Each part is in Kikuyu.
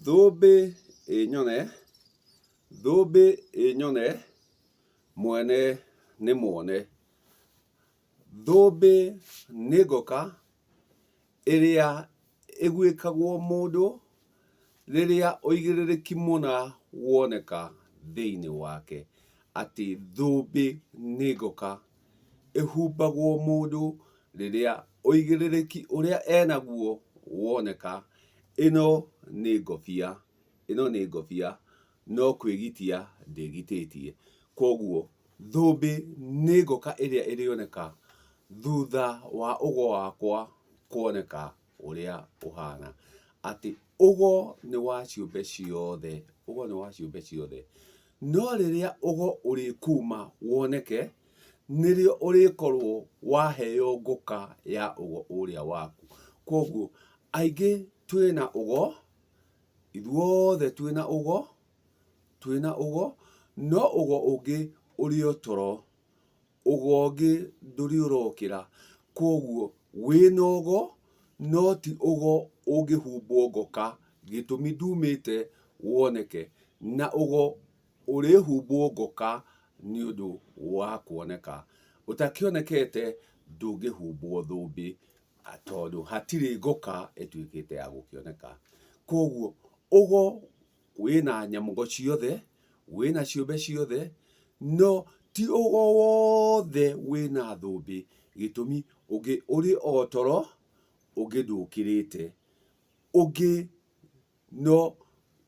Thũmbĩ ĩnyone, thũmbĩ ĩnyone, mwene nĩ mwone. Thũmbĩ nĩ ngoka ĩrĩa ĩgwĩkagwo mũndũ rĩrĩa ũigĩrĩrĩki mũna woneka thĩinĩ wake. Atĩ thũmbĩ nĩ ngoka ĩhumbagwo mũndũ rĩrĩa ũigĩrĩrĩki ũrĩa enaguo woneka. Ĩno nĩ ngobia, ĩno nĩ ngobia, no kwĩgitia ndĩgitĩtie. Koguo thũmbĩ nĩ ngoka ĩrĩa ĩrĩoneka thutha wa ũgo wakwa kuoneka ũrĩa ũhana. Atĩ ũgo nĩ wa ciũmbe ciothe, ũgo nĩ wa ciũmbe ciothe. No rĩrĩa ũgo ũrĩkuma woneke, nĩrĩo ũrĩkorwo waheo ngoka ya ũgo ũrĩa waku. Koguo aingĩ twĩna ũgo, ithuothe twĩna ũgo, no ũgo ũngĩ ũrĩ o toro, ũgo ũngĩ ndũrĩ ũrokĩra. Koguo wĩna ũgo no ti ũgo ũngĩhumbwo ngoka, gĩtũmi ndumĩte woneke. Na ũgo ũrĩhumbwo ngoka nĩ ũndũ wa kuoneka. Ũtakĩonekete ndũngĩhumbwo thũmbĩ, tondũ hatirĩ ngoka ĩtuĩkĩte ya gũkĩoneka. Koguo ũgo wĩna nyamũgo ciothe, wĩna ciũmbe ciothe, no ti ũgo wothe wĩna thũmbĩ, gĩtũmi ũngĩ ũrĩ o toro, ũngĩ ndũkĩrĩte, ũngĩ no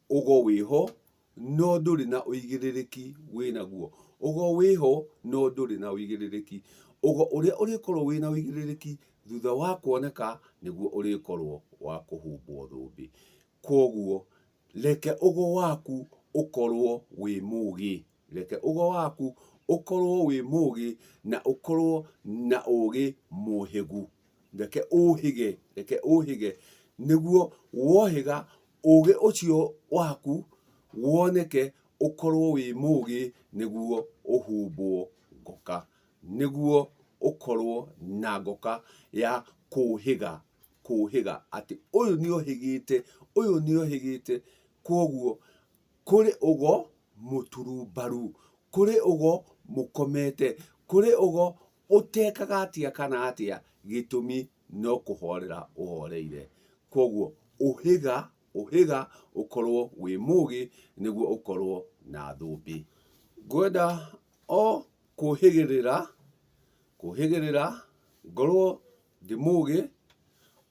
ũgo wĩho no ndũrĩ na ũigĩrĩrĩki wĩnaguo. Ũgo wĩho no ndũrĩ na ũigĩrĩrĩki. Ũgo ũrĩa ũrĩkorwo wĩna ũigĩrĩrĩki thutha wa kuoneka nĩguo ũrĩkorwo wa kũhumbwo thũmbĩ. Koguo reke ũgo waku ũkorwo wĩ mũgĩ, reke ũgo waku ũkorwo wĩ mũgĩ, na ũkorwo na ũgĩ mũhĩgu. Reke ũhĩge, nĩguo wohĩga ũgĩ ũcio waku woneke, ũkorwo wĩ mũgĩ, nĩguo ũhumbwo ngoka, nĩguo ũkorwo na ngoka ya kũũhĩga, atĩ ũyũ nĩohĩgĩte, ũyũ nĩohĩgĩte. Koguo kũrĩ ũgo mũturumbaru, kũrĩ ũgo mũkomete, kũrĩ ũgo ũtekaga atĩa kana atĩa, gĩtũmi no kũhorera ũhoreire. Koguo ũhĩga ũkorwo wĩ mũgĩ, nĩguo ũkorwo na thũmbĩ. Ngwenda o kũhĩgĩrĩra ngorwo ndĩ mũgĩ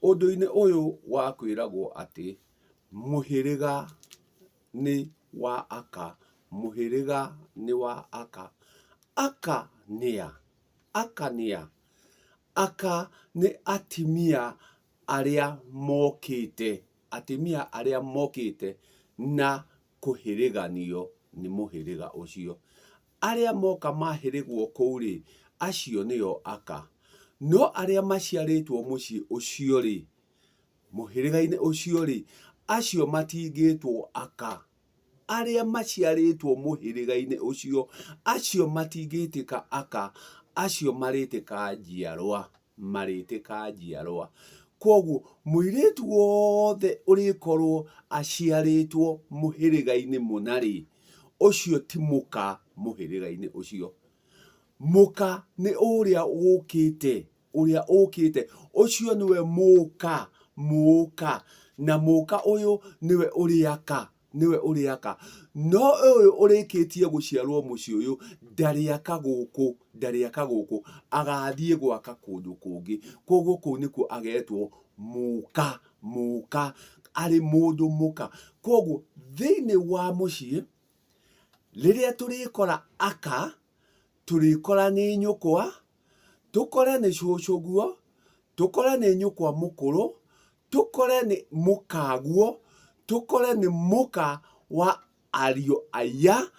ũndũ-inĩ ũyũ wa kwĩragwo atĩ mũhĩrĩga nĩ wa aka, mũhĩrĩga nĩ wa aka. Aka nĩ a? Aka nĩ a? Aka nĩ atimia arĩa mokĩte, atimia arĩa mokĩte na kũhĩrĩganio nĩ mũhĩrĩga ũcio. Arĩa moka mahĩrĩgwo kũu rĩ, acio nĩo aka. No arĩa maciarĩtwo mũciĩ ũcio rĩ, mũhĩrĩga-inĩ ũcio rĩ, acio matingĩtwo aka. Arĩa maciarĩtwo mũhĩrĩga-inĩ ũcio, acio matingĩtĩka aka, acio marĩtĩka njiarwa. Koguo mũirĩtu wothe ũrĩkorwo aciarĩtwo mũhĩrĩga-inĩ mũna rĩ, ũcio ti mũka mũhĩrĩga-inĩ ũcio. Mũka nĩ ũrĩa ũkĩte, ũcio nĩwe mũka, na mũka ũyũ nĩwe ũrĩ aka. No ũyũ ũrĩkĩtie gũciarwo mũciĩ ũyũ ndarĩ aka gũkũ, agathiĩ gwaka kũndũ kũngĩ. Koguo kũu nĩkuo agetwo mũka, arĩ mũndũ mũka. Koguo thĩinĩ wa mũciĩ, rĩrĩa tũrĩkora aka, tũrĩkora nĩ nyũkwa, tũkore nĩ cũcũguo, tũkore nĩ nyũkwa mũkũrũ, tũkore nĩ mũkaguo, tũkore nĩ mũka wa ariũ aya,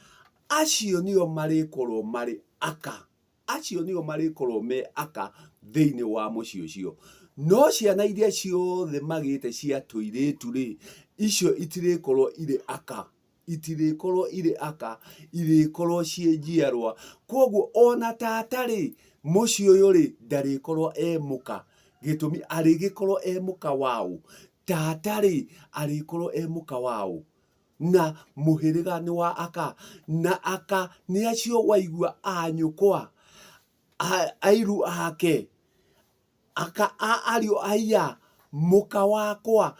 acio nĩo marĩkorwo marĩ aka. Acio nĩo marĩkorwo me aka thĩinĩ wa mũciĩ ũcio. No ciana iria ciothe magĩte cia tũirĩtu rĩ, icio itirĩkorwo irĩ aka, irĩkorwo ciĩ njiarwa. Koguo ona tata rĩ, mũciĩ ũyũ rĩ, ndarĩkorwo e mũka, gĩtũmi arĩgĩkorwo e mũka waũ? tatari arikorwo muka wao na muhiriga ni wa aka na aka ni acio waigua anyukwa airu ake aka ario aya muka wakwa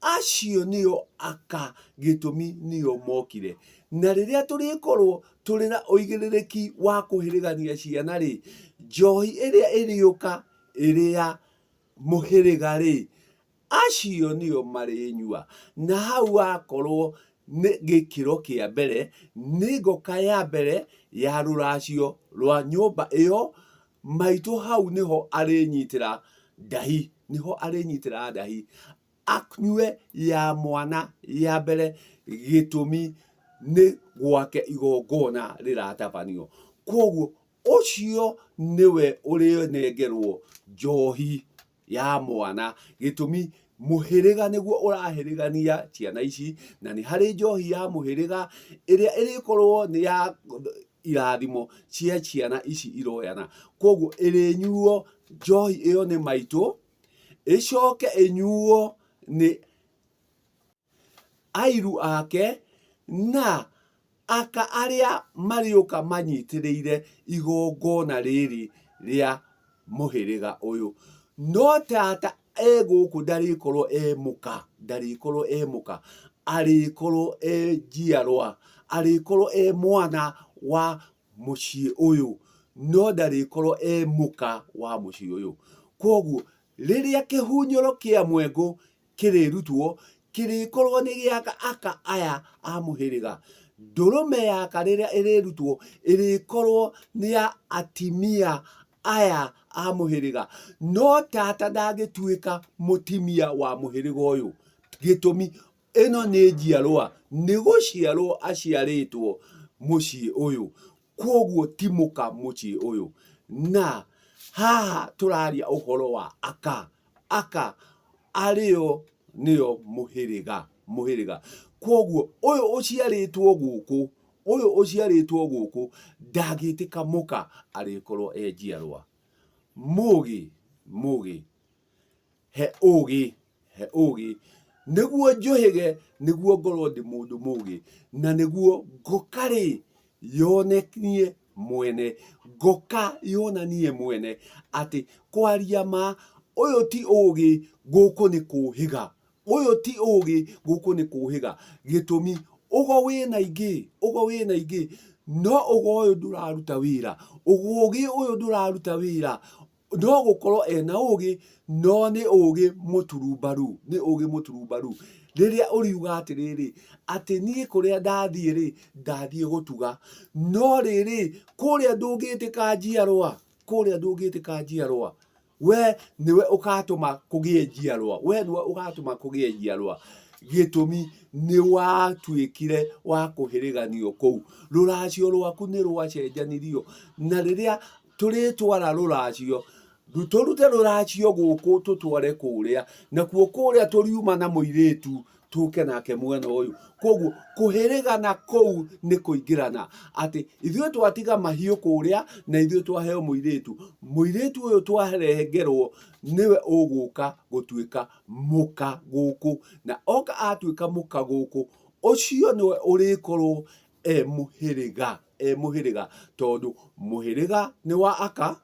acio nio aka gitumi nio mokire na riria turikorwo turi na uigiriki wa kuhirigania ciana ri njohi iria iriuka iria muhiriga ri acio nio marinyua na hau akorwo ni gikiro kia mbere ni ngoka ya mbere ya ruracio rwa nyumba iyo maitu hau niho arinyitira ndahi niho arinyitira ndahi aknyue ya mwana ya mbere gitumi ni gwake igongona riratabanio koguo ucio niwe urinengerwo njohi ya mwana gitumi muhiriga niguo urahirigania ciana ici na ni hari njohi ya muhiriga iria irikorwo ni ya irathimo cia ciana ici iroyana koguo irinyuo njohi iyo ni maitu icoke inyuo ni airu ake na aka aria mariuka manyitiriire igongona riri ria muhiriga uyu no tata eguku ndarikorwo muka arikorwo njiarwa arikorwo mwana wa mucii uyu no ndarikorwo muka wa mucii uyu koguo riria kihunyuro kia mwengu kirirutwo kirikorwo ni giaka aka aya a muhiriga ndurume yaka riria irirutwo irikorwo ni ya atimia aya a muhiriga no tata ndagituika mutimia wa muhiriga uyu gitumi ino ni njiarwa ni guciarwo aciaritwo mucii uyu koguo timuka mucii uyu na haha turaria uhoro wa aka ario nio muhiriga koguo uyu uciaritwo guku ndagitika muka arikorwo njiarwa mugi he ugi niguo njuhige niguo ngorwo ndi mundu mugi na niguo ngokari yonenie mwene ati kwaria ma uyu ti ugi guku ni kuhiga gitumi ugo wina ingi no ugo uyu nduraruta wira ugi uyu nduraruta wira no gukorwo ena ugi no ni ugi muturumbaru riria uriuga atiriri ati nie kuria ndathie gutuga no riri kuria ndungitika njiarwa we niwe ukatuma kugie njiarwa gitumi ni watuikire wa kuhiriganio kou ruracio rwaku ni rwacenjanirio na riria turitwara ruracio turute ruracio guku tutware kuria na kuria turiuma na muiritu tuke nake mwena uyu koguo kuhirigana kou ni kuingirana ati ithuĩ twatiga mahiũ kuria na ithuĩ twaheo muiritu uyu twarehengerwo niwe uguka gutuika muka guku na oka atuika muka guku ucio niwe urikorwo muhiriga tondu muhiriga ni wa aka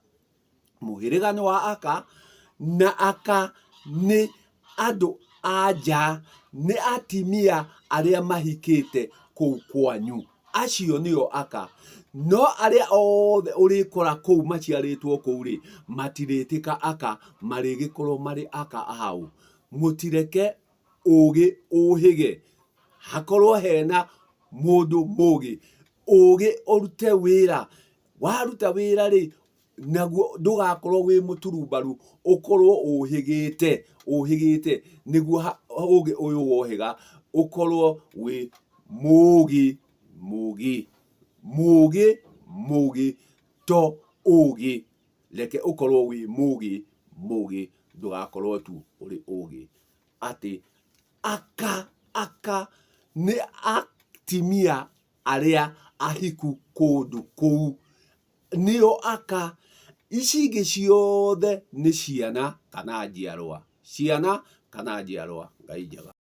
na aka ni andu anja ni atimia aria mahikite kou kwanyu acio nio aka no aria othe urikora kou maciaritwo kou ri matiritika aka marigikorwo mari aka hau mutireke ugi uhige hakorwo hena mundu mugi ugi urute wira waruta wira ri naguo ndugakorwo wi muturumbaru ukorwo uhigite niguo ugi uyu wohiga ukorwo wi mugi to ugi leke ukorwo wi mugi ndugakorwo tu uri ugi ati aka ni atimia aria ahiku kundu kou nio aka ici ingĩ ciothe nĩ ciana kana njiarwa. Ngai njega.